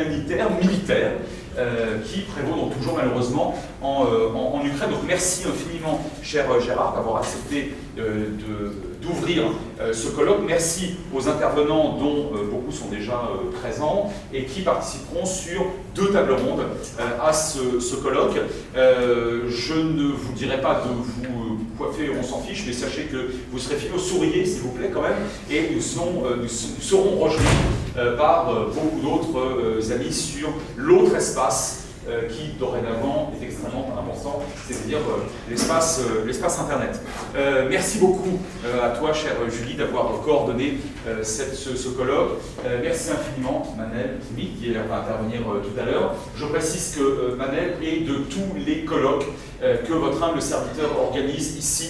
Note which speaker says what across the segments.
Speaker 1: humanitaire, militaire, qui prévaut donc toujours malheureusement en Ukraine. Donc merci infiniment, cher Gérard, d'avoir accepté d'ouvrir ce colloque. Merci aux intervenants dont beaucoup sont déjà présents et qui participeront sur 2 tables rondes à ce colloque. Je ne vous dirai pas de vous coiffer, on s'en fiche, mais sachez que vous serez filés, souriez s'il vous plaît quand même, et nous serons rejoints par beaucoup d'autres amis sur l'autre espace qui dorénavant est extrêmement important, c'est-à-dire l'espace Internet. Merci beaucoup à toi, chère Julie, d'avoir coordonné ce colloque. Merci infiniment, Manel Kimi, qui va intervenir tout à l'heure. Je précise que Manel est de tous les colloques que votre humble serviteur organise ici,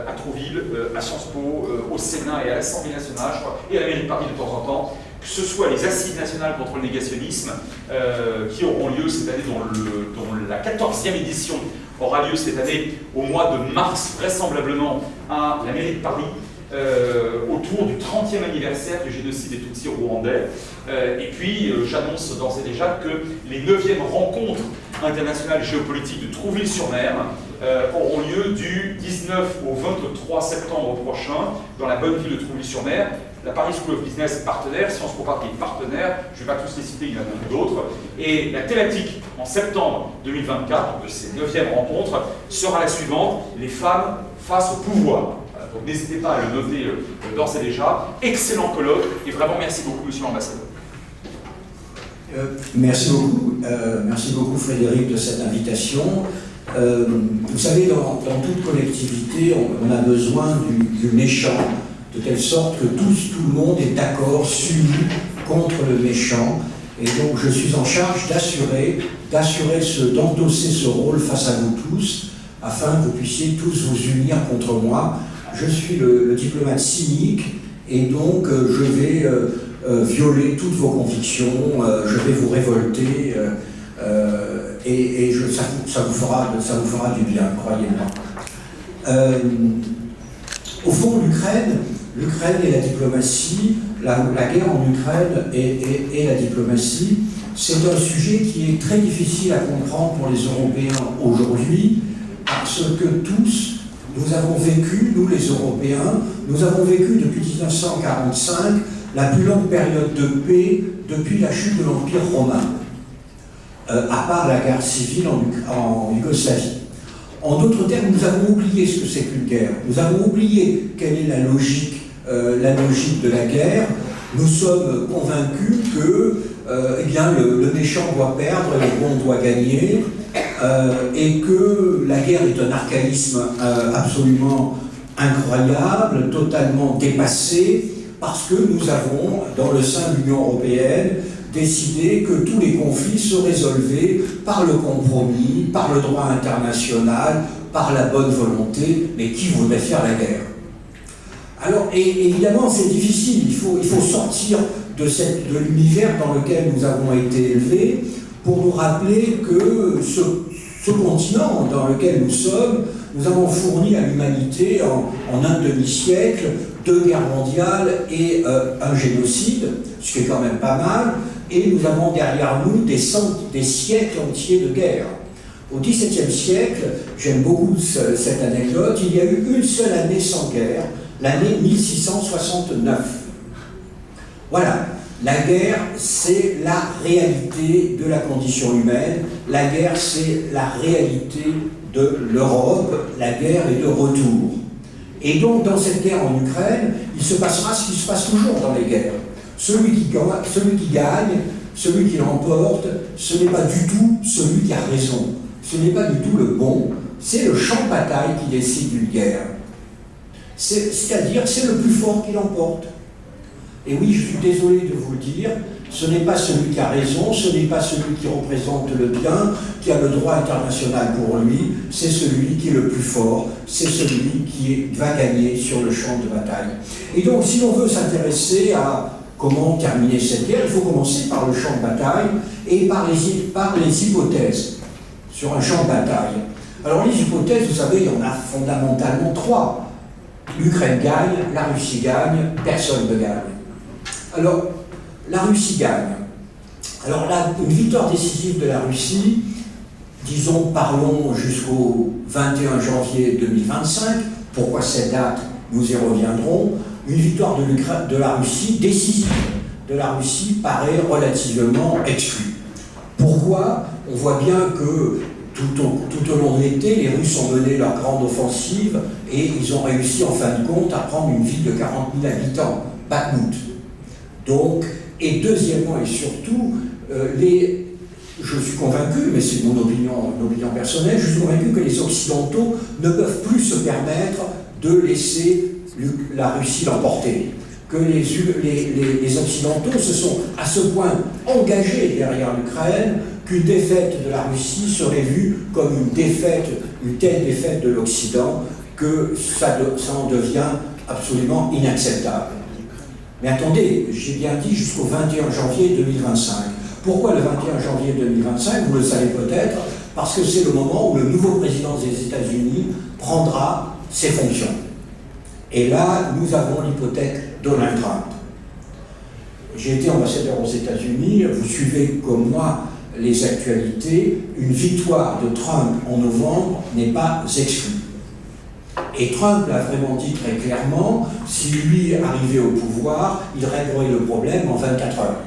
Speaker 1: à Trouville, à Sciences Po, au Sénat et à l'Assemblée nationale, je crois, et à la mairie de Paris de temps en temps, que ce soit les assises nationales contre le négationnisme, qui auront lieu cette année, dont la 14e édition aura lieu cette année au mois de mars, vraisemblablement, à la mairie de Paris, autour du 30e anniversaire du génocide des Tutsis rwandais. Et puis, j'annonce d'ores et déjà que les 9e rencontres internationales géopolitiques de Trouville-sur-Mer auront lieu du 19 au 23 septembre prochain dans la bonne ville de Trouville-sur-Mer. La Paris School of Business est partenaire, Sciences Po Paris est partenaire, je ne vais pas tous les citer, il y en a beaucoup d'autres. Et la thématique en septembre 2024 de ces 9e rencontres sera la suivante: les femmes face au pouvoir. Donc n'hésitez pas à le noter d'ores et déjà. Excellent colloque et vraiment merci beaucoup, monsieur l'ambassadeur.
Speaker 2: Merci beaucoup Frédéric de cette invitation. Vous savez, dans toute collectivité, on a besoin du méchant, de telle sorte que tout le monde est d'accord, s'unit contre le méchant. Et donc je suis en charge d'endosser ce rôle face à vous tous, afin que vous puissiez tous vous unir contre moi. Je suis le diplomate cynique, et donc je vais violer toutes vos convictions, je vais vous révolter, et ça vous fera du bien, croyez-moi. Au fond, l'Ukraine et la diplomatie, la guerre en Ukraine et la diplomatie, c'est un sujet qui est très difficile à comprendre pour les Européens aujourd'hui, parce que tous, nous avons vécu, nous les Européens, nous avons vécu depuis 1945 la plus longue période de paix depuis la chute de l'Empire romain, à part la guerre civile en Yougoslavie. En d'autres termes, nous avons oublié ce que c'est qu'une guerre. Nous avons oublié quelle est la logique de la guerre. Nous sommes convaincus que le méchant doit perdre et le bon doit gagner, et que la guerre est un archaïsme absolument incroyable, totalement dépassé, parce que nous avons, dans le sein de l'Union européenne, décidé que tous les conflits se résolvaient par le compromis, par le droit international, par la bonne volonté, mais qui voudrait faire la guerre? Alors, et évidemment, c'est difficile, il faut sortir de l'univers dans lequel nous avons été élevés pour nous rappeler que ce continent dans lequel nous sommes, nous avons fourni à l'humanité en un demi-siècle 2 guerres mondiales et un génocide, ce qui est quand même pas mal, et nous avons derrière nous des siècles entiers de guerre. Au XVIIe siècle, j'aime beaucoup cette anecdote, il y a eu une seule année sans guerre, l'année 1669. Voilà, la guerre, c'est la réalité de la condition humaine, la guerre, c'est la réalité de l'Europe, la guerre est de retour. Et donc, dans cette guerre en Ukraine, il se passera ce qui se passe toujours dans les guerres. Celui qui gagne, celui qui l'emporte, ce n'est pas du tout celui qui a raison. Ce n'est pas du tout le bon. C'est le champ de bataille qui décide d'une guerre. C'est-à-dire, c'est le plus fort qui l'emporte. Et oui, je suis désolé de vous le dire, ce n'est pas celui qui a raison, ce n'est pas celui qui représente le bien, qui a le droit international pour lui, c'est celui qui est le plus fort, c'est celui qui va gagner sur le champ de bataille. Et donc, si l'on veut s'intéresser à comment terminer cette guerre, il faut commencer par le champ de bataille et par les hypothèses sur un champ de bataille. Alors, les hypothèses, vous savez, il y en a fondamentalement 3. L'Ukraine gagne, la Russie gagne, personne ne gagne. Alors, la Russie gagne. Alors là, une victoire décisive de la Russie, disons, parlons jusqu'au 21 janvier 2025, pourquoi cette date, nous y reviendrons, une victoire de la Russie décisive de la Russie paraît relativement exclue. Pourquoi? On voit bien que tout au long de l'été, les Russes ont mené leur grande offensive et ils ont réussi en fin de compte à prendre une ville de 40 000 habitants, Bakhmout. Donc, et deuxièmement et surtout, je suis convaincu, mais c'est mon opinion personnelle, je suis convaincu que les Occidentaux ne peuvent plus se permettre de laisser la Russie l'emporter. Que les Occidentaux se sont à ce point engagés derrière l'Ukraine qu'une défaite de la Russie serait vue comme une telle défaite de l'Occident que ça en devient absolument inacceptable. Mais attendez, j'ai bien dit jusqu'au 21 janvier 2025. Pourquoi le 21 janvier 2025? Vous le savez peut-être, parce que c'est le moment où le nouveau président des États-Unis prendra ses fonctions. Et là, nous avons l'hypothèque Donald Trump. J'ai été ambassadeur aux États-Unis, vous suivez comme moi les actualités, une victoire de Trump en novembre n'est pas exclue. Et Trump l'a vraiment dit très clairement, si lui arrivait au pouvoir, il réglerait le problème en 24 heures.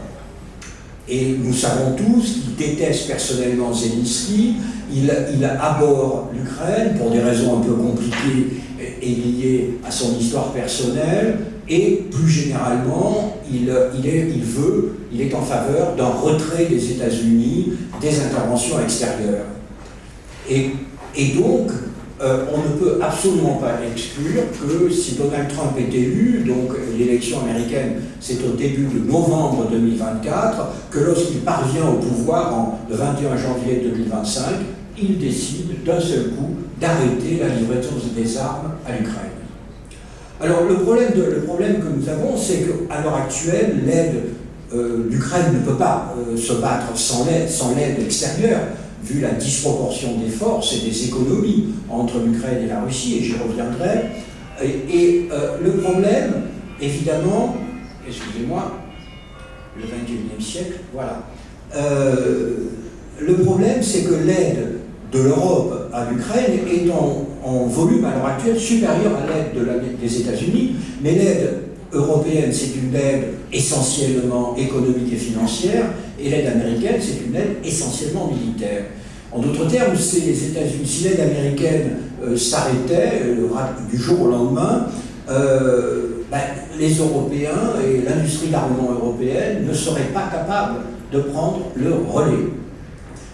Speaker 2: Et nous savons tous qu'il déteste personnellement Zelensky, il abhorre l'Ukraine pour des raisons un peu compliquées et liées à son histoire personnelle, et plus généralement, il est en faveur d'un retrait des États-Unis des interventions extérieures. Et donc, on ne peut absolument pas exclure que si Donald Trump est élu, donc l'élection américaine c'est au début de novembre 2024, que lorsqu'il parvient au pouvoir le 21 janvier 2025, il décide d'un seul coup d'arrêter la livraison des armes à l'Ukraine. Alors le problème que nous avons, c'est qu'à l'heure actuelle, l'Ukraine ne peut pas se battre sans l'aide extérieure, vu la disproportion des forces et des économies entre l'Ukraine et la Russie, et j'y reviendrai. Le problème, évidemment, excusez-moi, le XXIe siècle, voilà. Le problème, c'est que l'aide de l'Europe à l'Ukraine est en volume à l'heure actuelle supérieur à l'aide des États-Unis, mais l'aide européenne, c'est une aide essentiellement économique et financière, et l'aide américaine, c'est une aide essentiellement militaire. En d'autres termes, c'est les États-Unis. Si l'aide américaine s'arrêtait du jour au lendemain, les Européens et l'industrie d'armement européenne ne seraient pas capables de prendre le relais.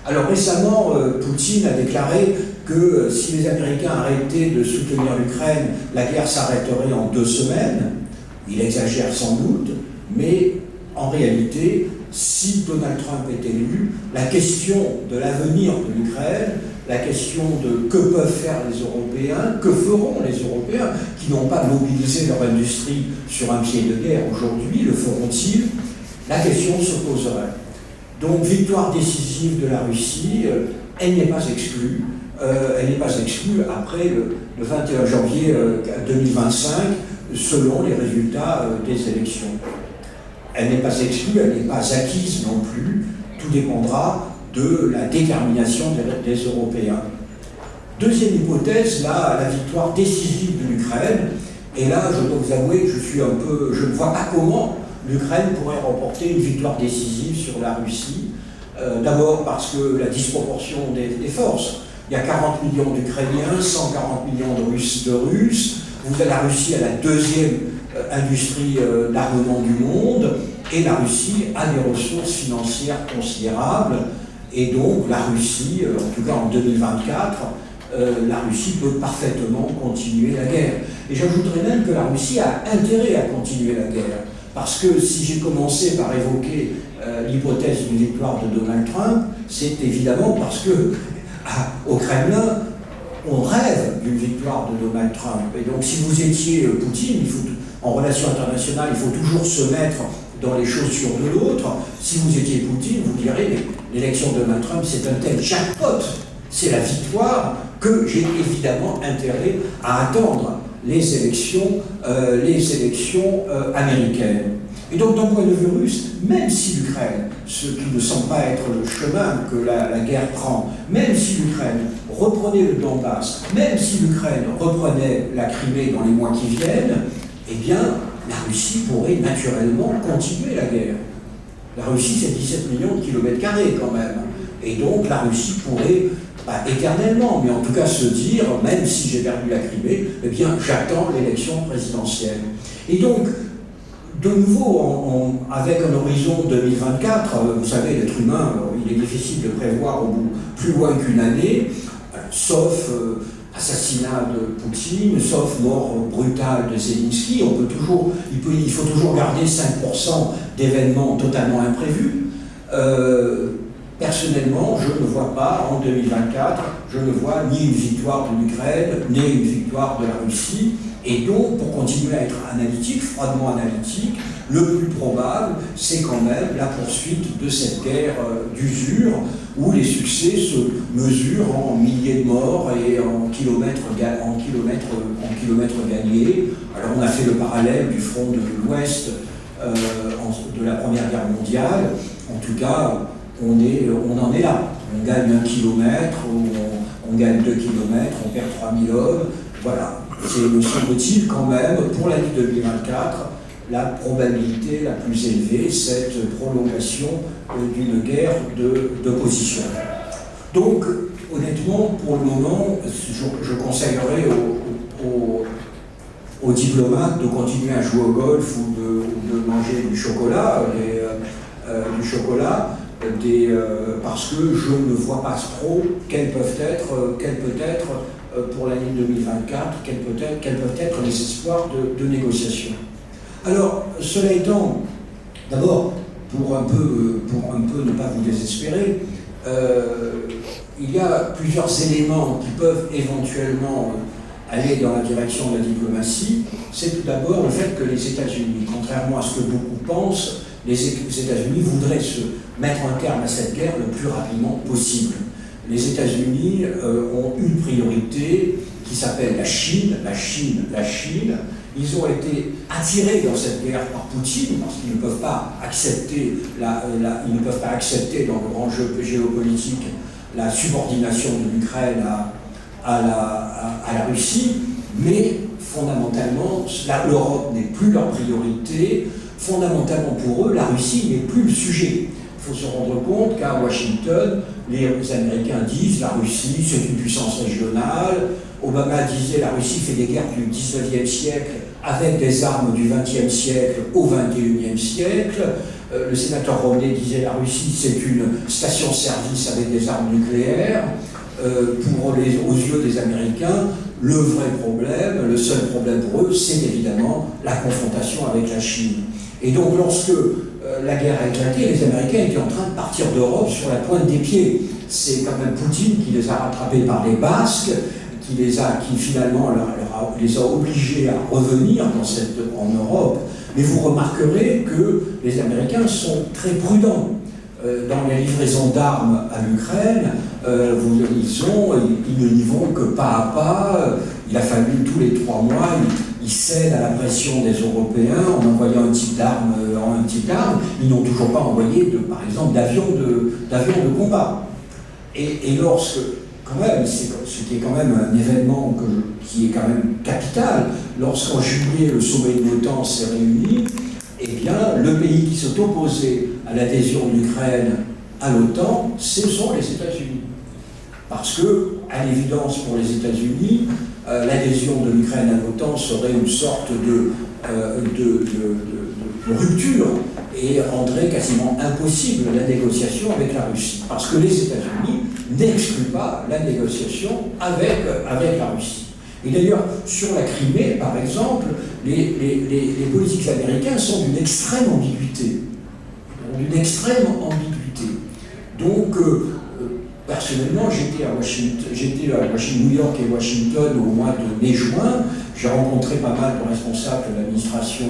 Speaker 2: Alors récemment, Poutine a déclaré que si les Américains arrêtaient de soutenir l'Ukraine, la guerre s'arrêterait en 2 semaines. Il exagère sans doute, mais en réalité, si Donald Trump est élu, la question de l'avenir de l'Ukraine, la question de que peuvent faire les Européens, que feront les Européens qui n'ont pas mobilisé leur industrie sur un pied de guerre aujourd'hui, le feront-ils? La question se poserait. Donc, victoire décisive de la Russie, elle n'est pas exclue. Elle n'est pas exclue après le 21 janvier 2025, selon les résultats des élections. Elle n'est pas exclue, elle n'est pas acquise non plus. Tout dépendra de la détermination des Européens. Deuxième hypothèse, là, la victoire décisive de l'Ukraine. Et là, je dois vous avouer que je ne vois pas comment l'Ukraine pourrait remporter une victoire décisive sur la Russie. D'abord parce que la disproportion des forces. Il y a 40 millions d'Ukrainiens, 140 millions de Russes. La Russie a la deuxième industrie d'armement du monde, et la Russie a des ressources financières considérables. Et donc la Russie, en tout cas en 2024, la Russie peut parfaitement continuer la guerre. Et j'ajouterais même que la Russie a intérêt à continuer la guerre. Parce que si j'ai commencé par évoquer l'hypothèse d'une victoire de Donald Trump, c'est évidemment parce que au Kremlin, on rêve d'une victoire de Donald Trump. Et donc si vous étiez Poutine, en relations internationales, il faut toujours se mettre dans les chaussures de l'autre. Si vous étiez Poutine, vous direz, mais l'élection de Donald Trump, c'est un tel jackpot, c'est la victoire, que j'ai évidemment intérêt à attendre les élections américaines. Et donc, d'un point de vue russe, même si l'Ukraine, ce qui ne semble pas être le chemin que la guerre prend, même si l'Ukraine reprenait le Donbass, même si l'Ukraine reprenait la Crimée dans les mois qui viennent, eh bien, la Russie pourrait naturellement continuer la guerre. La Russie, c'est 17 millions de kilomètres carrés quand même. Et donc, la Russie pourrait, pas éternellement, mais en tout cas se dire, même si j'ai perdu la Crimée, eh bien, j'attends l'élection présidentielle. Et donc, de nouveau, avec un horizon 2024, vous savez, l'être humain, il est difficile de prévoir au bout plus loin qu'une année, sauf assassinat de Poutine, sauf mort brutale de Zelensky. Il faut toujours garder 5% d'événements totalement imprévus. Personnellement, je ne vois pas, en 2024, je ne vois ni une victoire de l'Ukraine, ni une victoire de la Russie. Et donc, pour continuer à être analytique, froidement analytique, le plus probable, c'est quand même la poursuite de cette guerre d'usure, où les succès se mesurent en milliers de morts et en kilomètres gagnés. Alors, on a fait le parallèle du front de l'Ouest de la Première Guerre mondiale. En tout cas, on en est là. On gagne 1 kilomètre, on gagne 2 kilomètres, on perd 3000 hommes. Voilà. C'est, me semble-t-il, quand même, pour l'année 2024, la probabilité la plus élevée, cette prolongation d'une guerre d'opposition. Donc, honnêtement, pour le moment, je conseillerais aux diplomates de continuer à jouer au golf ou de manger du chocolat, parce que je ne vois pas trop quels peuvent être pour l'année 2024, quels peuvent être les espoirs de négociation. Alors, cela étant, d'abord, pour un peu ne pas vous désespérer, il y a plusieurs éléments qui peuvent éventuellement aller dans la direction de la diplomatie. C'est tout d'abord le fait que les États-Unis, contrairement à ce que beaucoup pensent, les États-Unis voudraient se mettre un terme à cette guerre le plus rapidement possible. Les États-Unis ont une priorité qui s'appelle la Chine. Ils ont été attirés dans cette guerre par Poutine parce qu'ils ne peuvent pas accepter, dans le grand jeu géopolitique la subordination de l'Ukraine à la Russie, mais fondamentalement, l'Europe n'est plus leur priorité. Fondamentalement pour eux, la Russie n'est plus le sujet. Il faut se rendre compte qu'à Washington, les Américains disent la Russie, c'est une puissance régionale. Obama disait la Russie fait des guerres du 19e siècle avec des armes du 20e siècle au 21e siècle. Le sénateur Romney disait la Russie c'est une station-service avec des armes nucléaires. Aux yeux des Américains, le vrai problème, le seul problème pour eux, c'est évidemment la confrontation avec la Chine. Et donc lorsque la guerre a éclaté, les Américains étaient en train de partir d'Europe sur la pointe des pieds. C'est quand même Poutine qui les a rattrapés par les Basques, qui finalement les a obligés à revenir en Europe. Mais vous remarquerez que les Américains sont très prudents. Dans les livraisons d'armes à l'Ukraine, ils n'y vont que pas à pas. Il a fallu tous les 3 mois, ils cèdent à la pression des Européens en envoyant un type d'arme. Ils n'ont toujours pas envoyé, par exemple, d'avions de combat. Et lorsque, quand même, ce qui est quand même un événement qui est quand même capital, lorsqu'en juillet le sommet de l'OTAN s'est réuni, eh bien, le pays qui s'est opposé à l'adhésion de l'Ukraine à l'OTAN, ce sont les États-Unis. Parce que, à l'évidence pour les États-Unis, l'adhésion de l'Ukraine à l'OTAN serait une sorte de rupture et rendrait quasiment impossible la négociation avec la Russie. Parce que les États-Unis n'excluent pas la négociation avec la Russie. Et d'ailleurs, sur la Crimée, par exemple, les politiques américains sont d'une extrême ambiguïté. Donc, personnellement, j'étais à New York et Washington au mois de mai-juin. J'ai rencontré pas mal de responsables de l'administration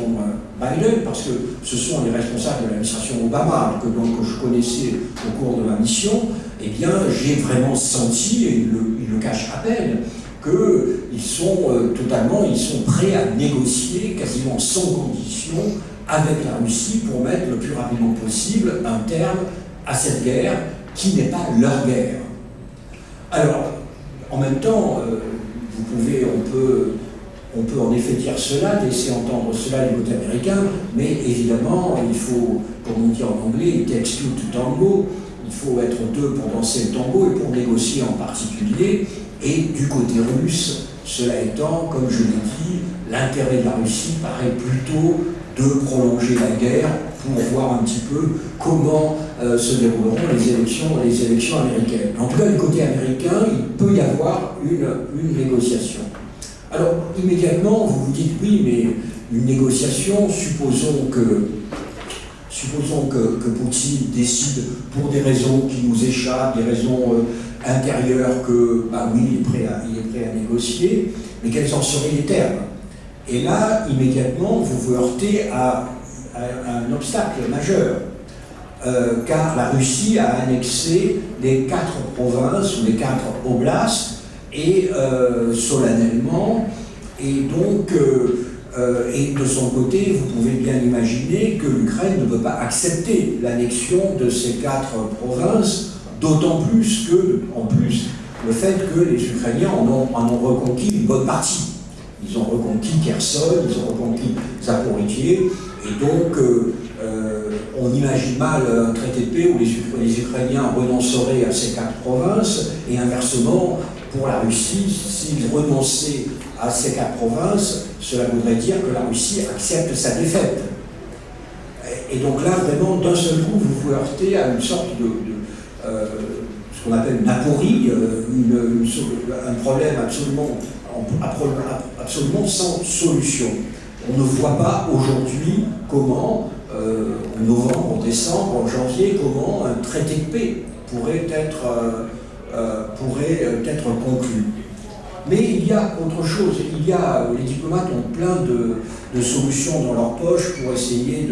Speaker 2: Biden, parce que ce sont les responsables de l'administration Obama que je connaissais au cours de ma mission. Eh bien, j'ai vraiment senti, et ils le cachent à peine, qu'ils sont prêts à négocier quasiment sans condition avec la Russie pour mettre le plus rapidement possible un terme à cette guerre qui n'est pas leur guerre. Alors, en même temps, on peut en effet dire cela, laisser entendre cela du côté américain, mais évidemment, il faut, comme on dit en anglais, it takes two to tango, il faut être deux pour danser le tango et pour négocier en particulier, et du côté russe, cela étant, comme je l'ai dit, l'intérêt de la Russie paraît plutôt de prolonger la guerre pour voir un petit peu comment se dérouleront les élections américaines. En tout cas, du côté américain, il peut y avoir une négociation. Alors, immédiatement, vous vous dites, oui, mais une négociation, supposons que Poutine décide, pour des raisons qui nous échappent, des raisons intérieures, que, bah oui, il est prêt à négocier, mais quels en seraient les termes? Et là, immédiatement, vous vous heurtez à un obstacle majeur, car la Russie a annexé les 4 provinces, ou les 4 oblasts, et solennellement, et donc, et de son côté, vous pouvez bien imaginer que l'Ukraine ne peut pas accepter l'annexion de ces 4 provinces, d'autant plus que, en plus, le fait que les Ukrainiens en ont reconquis une bonne partie. Ils ont reconquis Kherson, ils ont reconquis Zaporijjie, et donc on imagine mal un traité de paix où les Ukrainiens renonceraient à ces 4 provinces, et inversement, pour la Russie, s'ils renonçaient à ces 4 provinces, cela voudrait dire que la Russie accepte sa défaite. Et donc là, vraiment, d'un seul coup, vous vous heurtez à une sorte ce qu'on appelle une aporie, un problème absolument sans solution. On ne voit pas aujourd'hui comment, en novembre, en décembre, en janvier, comment un traité de paix pourrait être conclu. Mais il y a autre chose. Les diplomates ont plein de solutions dans leur poche pour essayer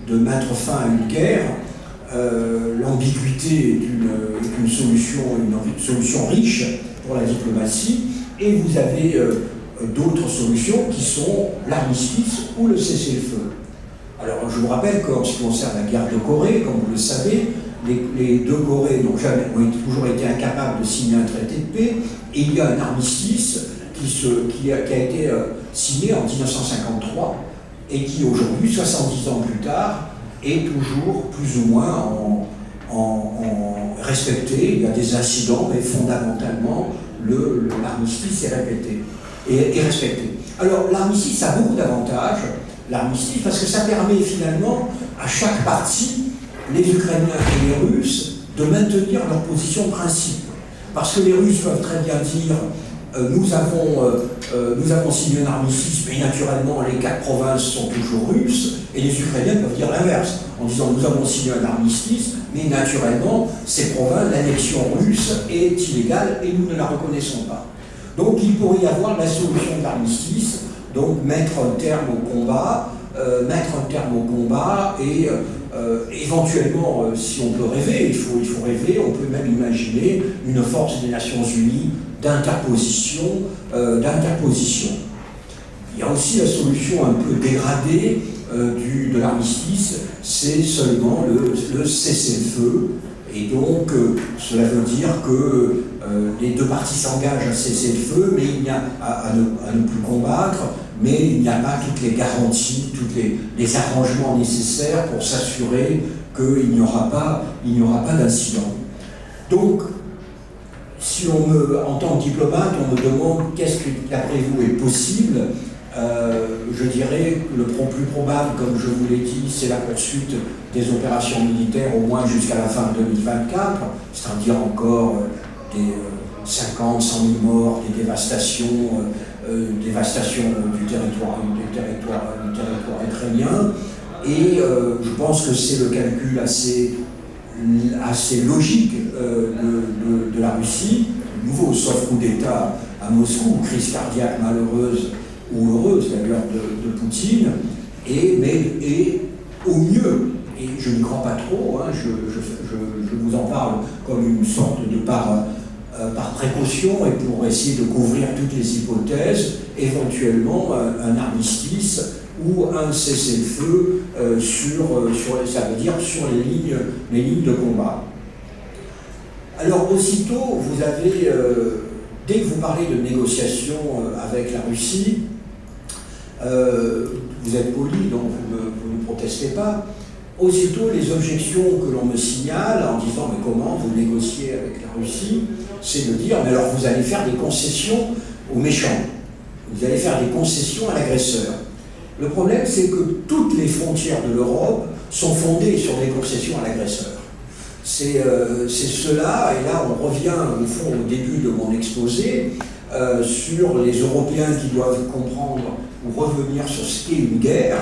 Speaker 2: de mettre fin à une guerre. L'ambiguïté est une solution riche pour la diplomatie, et vous avez d'autres solutions qui sont l'armistice ou le cessez-le-feu. Alors je vous rappelle qu'en ce qui concerne la guerre de Corée, comme vous le savez, les deux Corées ont toujours été incapables de signer un traité de paix, et il y a un armistice qui a été signé en 1953 et qui aujourd'hui, 70 ans plus tard, est toujours plus ou moins respecté. Il y a des incidents, mais fondamentalement, l'armistice est respecté. Alors l'armistice a beaucoup d'avantages, parce que ça permet finalement à chaque partie, les Ukrainiens et les Russes, de maintenir leur position de principe. Parce que les Russes peuvent très bien dire nous avons signé un armistice, mais naturellement les 4 provinces sont toujours russes, et les Ukrainiens peuvent dire l'inverse, en disant nous avons signé un armistice, mais naturellement ces provinces, l'annexion russe est illégale et nous ne la reconnaissons pas. Donc il pourrait y avoir la solution de l'armistice, donc mettre un terme au combat, et éventuellement, si on peut rêver, il faut rêver, on peut même imaginer une force des Nations Unies d'interposition. Il y a aussi la solution un peu dégradée de l'armistice, c'est seulement le cessez-le-feu. Et donc, cela veut dire que les deux parties s'engagent à cesser le feu, mais il n'y a à ne plus combattre, mais il n'y a pas toutes les garanties, tous les arrangements nécessaires pour s'assurer qu'il n'y aura pas d'incident. Donc, si en tant que diplomate, on me demande qu'est-ce qui, d'après vous, est possible, je dirais que le plus probable, comme je vous l'ai dit, c'est la poursuite des opérations militaires au moins jusqu'à la fin de 2024, c'est-à-dire encore des 50, 100 000 morts, des dévastations du territoire ukrainien. Et je pense que c'est le calcul assez logique de la Russie, nouveau sauf coup d'État à Moscou, crise cardiaque malheureuse ou heureuse d'ailleurs de Poutine, et au mieux, et je n'y crois pas trop, hein, je vous en parle comme une sorte de par précaution et pour essayer de couvrir toutes les hypothèses, éventuellement un armistice ou un cessez-le-feu ça veut dire sur les lignes de combat. Alors aussitôt, vous avez, dès que vous parlez de négociations avec la Russie, vous êtes poli, donc vous ne protestez pas. Aussitôt, les objections que l'on me signale en disant « mais comment vous négociez avec la Russie ?» c'est de dire « mais alors vous allez faire des concessions aux méchants, vous allez faire des concessions à l'agresseur ». Le problème, c'est que toutes les frontières de l'Europe sont fondées sur des concessions à l'agresseur. C'est cela, et là on revient au fond au début de mon exposé, sur les Européens qui doivent comprendre ou revenir sur ce qu'est une guerre,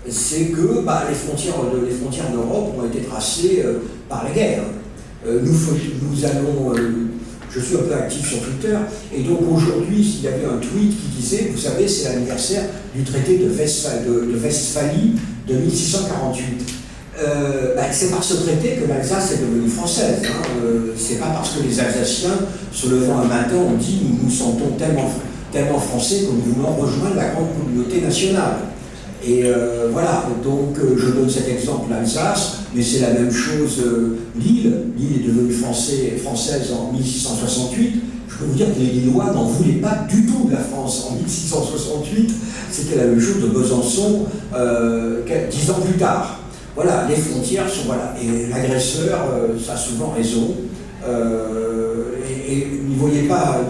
Speaker 2: c'est que les frontières d'Europe ont été tracées par la guerre. Je suis un peu actif sur Twitter, et donc aujourd'hui, s'il y avait un tweet qui disait, vous savez, c'est l'anniversaire du traité de Westphalie de 1648. C'est par ce traité que l'Alsace est devenue française. C'est pas parce que les Alsaciens, se levant un matin, ont dit nous nous sentons tellement français que nous voulons rejoindre la grande communauté nationale. Et voilà, donc je donne cet exemple l'Alsace, mais c'est la même chose Lille. Lille est devenue française en 1668. Je peux vous dire que les Lillois n'en voulaient pas du tout de la France en 1668. C'était la même chose de Besançon 10 ans plus tard. Voilà, les frontières sont... Voilà. Et l'agresseur, ça a souvent raison. Et n'y voyez pas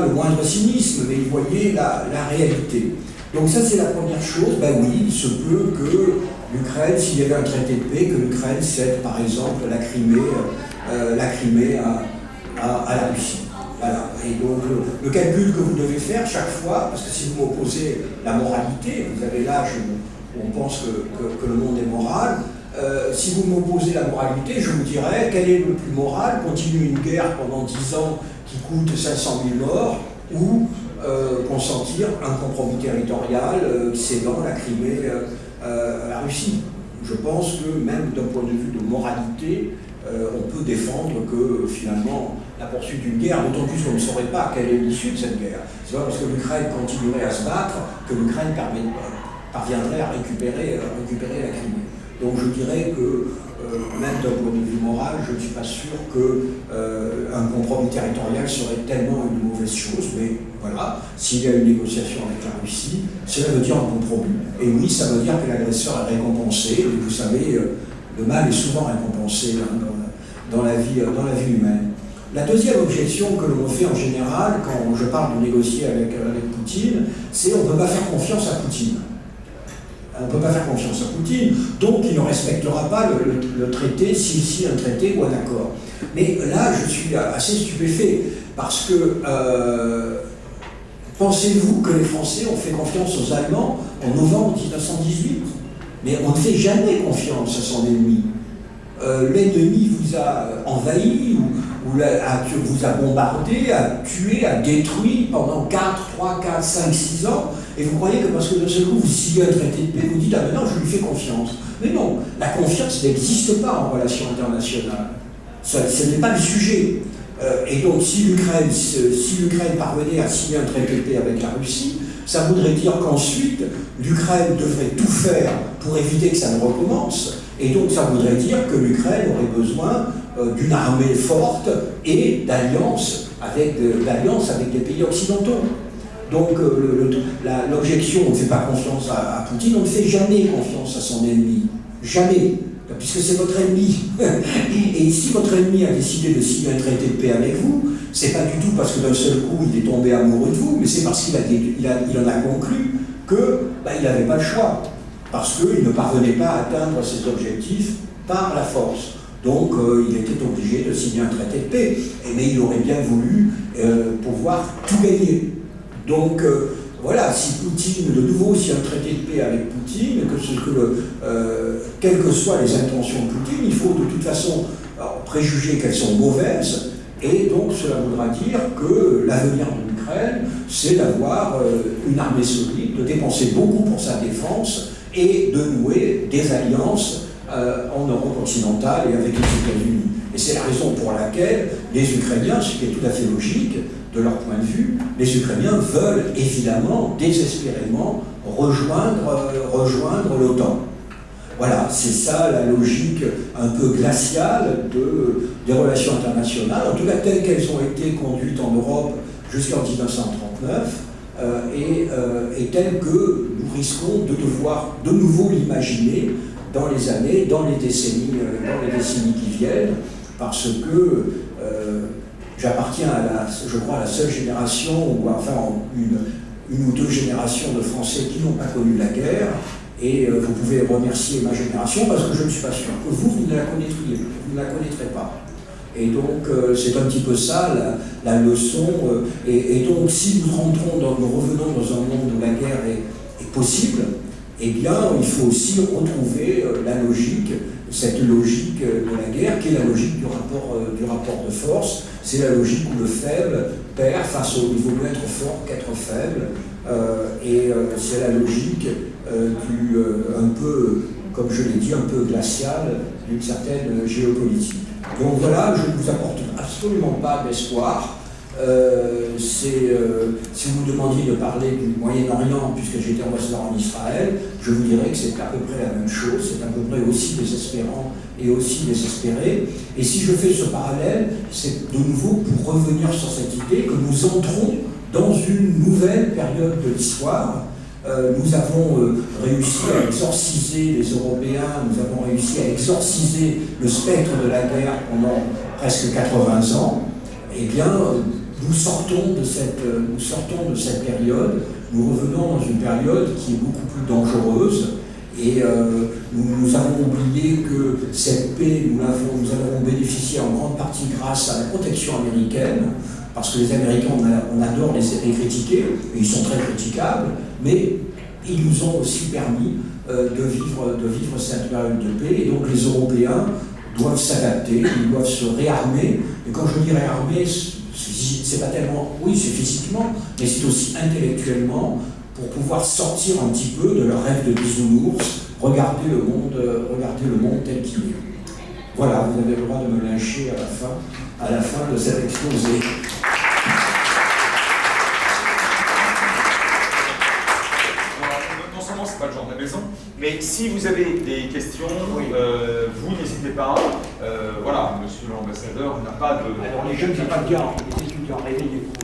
Speaker 2: le moindre cynisme, mais il voyait la réalité. Donc ça, c'est la première chose. Ben oui, il se peut que l'Ukraine, s'il y avait un traité de paix, que l'Ukraine cède, par exemple, la Crimée à la Russie. Voilà. Et donc, le calcul que vous devez faire chaque fois, parce que si vous m'opposez la moralité, vous avez l'âge où on pense que le monde est moral, si vous m'opposez la moralité, je vous dirais, quel est le plus moral? Continuer une guerre pendant 10 ans qui coûte 500 000 morts, ou consentir un compromis territorial cédant la Crimée à la Russie. Je pense que même d'un point de vue de moralité, on peut défendre que finalement la poursuite d'une guerre, d'autant plus qu'on ne saurait pas quelle est l'issue de cette guerre. C'est pas parce que l'Ukraine continuerait à se battre que l'Ukraine parviendrait à récupérer la Crimée. Donc je dirais que même d'un point de vue moral, je ne suis pas sûr qu'un compromis territorial serait tellement une mauvaise chose, mais voilà, s'il y a une négociation avec la Russie, cela veut dire un compromis. Et oui, ça veut dire que l'agresseur est récompensé, et vous savez, le mal est souvent récompensé dans la vie humaine. La deuxième objection que l'on fait en général, quand je parle de négocier avec Poutine, c'est on ne peut pas faire confiance à Poutine. On ne peut pas faire confiance à Poutine, donc il ne respectera pas le traité, si un traité ou un accord. Mais là, je suis assez stupéfait, parce que pensez-vous que les Français ont fait confiance aux Allemands en novembre 1918? Mais on ne fait jamais confiance à son ennemi. L'ennemi vous a envahi, vous a bombardé, a tué, a détruit pendant 3, 4, 5, 6 ans, et vous croyez que parce que d'un seul coup vous signez un traité de paix, vous dites « ah maintenant je lui fais confiance ». Mais non, la confiance n'existe pas en relation internationale. Ce n'est pas le sujet. Et donc si l'Ukraine parvenait à signer un traité de paix avec la Russie, ça voudrait dire qu'ensuite l'Ukraine devrait tout faire pour éviter que ça ne recommence. Et donc ça voudrait dire que l'Ukraine aurait besoin d'une armée forte et d'alliance avec des pays occidentaux. Donc l'objection, on ne fait pas confiance à Poutine, on ne fait jamais confiance à son ennemi. Jamais. Puisque c'est votre ennemi. Et si votre ennemi a décidé de signer un traité de paix avec vous, c'est pas du tout parce que d'un seul coup il est tombé amoureux de vous, mais c'est parce qu'il en a conclu qu'il n'avait pas le choix. Parce qu'il ne parvenait pas à atteindre ses objectifs par la force. Donc il était obligé de signer un traité de paix. Mais il aurait bien voulu pouvoir tout gagner. Donc voilà, si Poutine, de nouveau, si un traité de paix avec Poutine, quelles que soient les intentions de Poutine, il faut de toute façon préjuger qu'elles sont mauvaises, et donc cela voudra dire que l'avenir de l'Ukraine, c'est d'avoir une armée solide, de dépenser beaucoup pour sa défense, et de nouer des alliances en Europe occidentale et avec les États-Unis. Et c'est la raison pour laquelle les Ukrainiens, ce qui est tout à fait logique de leur point de vue, les Ukrainiens veulent évidemment, désespérément, rejoindre l'OTAN. Voilà, c'est ça la logique un peu glaciale des relations internationales, en tout cas telles qu'elles ont été conduites en Europe jusqu'en 1939, et telles que nous risquons de devoir de nouveau l'imaginer dans les années, dans les décennies qui viennent, parce que j'appartiens je crois, à la seule génération, ou enfin une ou deux générations de Français qui n'ont pas connu la guerre, et vous pouvez remercier ma génération parce que je ne suis pas sûr que vous ne la connaîtrez pas. Et donc c'est un petit peu ça la leçon, et donc si nous revenons dans un monde où la guerre est possible, eh bien il faut aussi retrouver cette logique de la guerre, qui est la logique du rapport de force. C'est la logique où le faible perd face au niveau mieux être fort qu'être faible, et c'est la logique un peu, comme je l'ai dit, un peu glaciale d'une certaine géopolitique. Donc voilà, je ne vous apporte absolument pas d'espoir. Si vous me demandiez de parler du Moyen-Orient, puisque j'étais ambassadeur en Israël, je vous dirais que c'est à peu près la même chose, c'est à peu près aussi désespérant et aussi désespéré. Et si je fais ce parallèle, c'est de nouveau pour revenir sur cette idée que nous entrons dans une nouvelle période de l'histoire. Nous avons réussi à exorciser les Européens, nous avons réussi à exorciser le spectre de la guerre pendant presque 80 ans. Eh bien, nous sortons de cette période, nous revenons dans une période qui est beaucoup plus dangereuse, et nous avons oublié que cette paix, nous avons bénéficié en grande partie grâce à la protection américaine, parce que les Américains, on adore les critiquer, et ils sont très critiquables, mais ils nous ont aussi permis de vivre cette période de paix, et donc les Européens doivent s'adapter, ils doivent se réarmer. Et quand je dis réarmer, c'est pas tellement, oui, c'est physiquement, mais c'est aussi intellectuellement, pour pouvoir sortir un petit peu de leur rêve de bisounours, regarder le monde tel qu'il est. Voilà, vous avez le droit de me lyncher à la fin de cet exposé.
Speaker 1: Pas le genre de la maison, mais si vous avez des questions, vous n'hésitez pas. Voilà, monsieur l'ambassadeur n'a pas de...
Speaker 2: Alors les jeunes étudiants, réveillez-vous.